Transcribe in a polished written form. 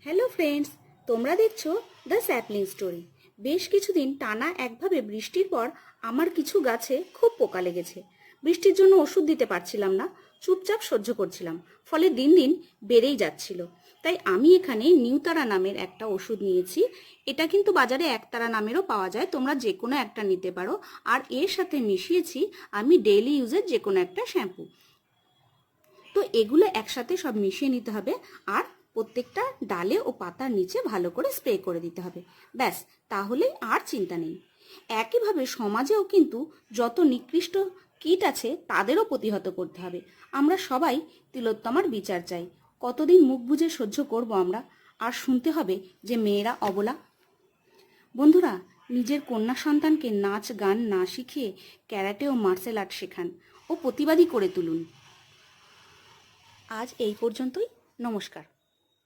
Hello friends, তোমরা দেখছো the sapling story. বেশ কিছুদিন টানা একভাবে বৃষ্টির পর আমার কিছু গাছে খুব পোকা লেগেছে। বৃষ্টির জন্য ওষুধ দিতে পারছিলাম না, চুপচাপ সহ্য করছিলাম। ফলে দিন দিন বেড়েই যাচ্ছিল। তাই আমি এখানে নিউতারা নামের একটা ওষুধ নিয়েছি। এটা কিন্তু বাজারে একতারা নামেরও পাওয়া যায়, তোমরা যে কোনো একটা নিতে পারো। আর এর সাথে মিশিয়েছি আমি ডেইলি ইউজের যে কোনো একটা শ্যাম্পু। তো এগুলো একসাথে সব মিশিয়ে নিতে হবে আর প্রত্যেকটা ডালে ও পাতার নিচে ভালো করে স্প্রে করে দিতে হবে। ব্যাস, তাহলেই আর চিন্তা নেই। একইভাবে সমাজেও কিন্তু যত নিকৃষ্ট কীট আছে তাদেরও প্রতিহত করতে হবে। আমরা সবাই তিলোত্তমার বিচার চাই। কতদিন মুখ বুজে সহ্য করব আমরা? আর শুনতে হবে যে মেয়েরা অবলা। বন্ধুরা, নিজের কন্যা সন্তানকে নাচ গান না শিখিয়ে ক্যারাটে ও মার্শাল আর্ট শেখান ও প্রতিবাদী করে তুলুন। আজ এই পর্যন্তই। নমস্কার।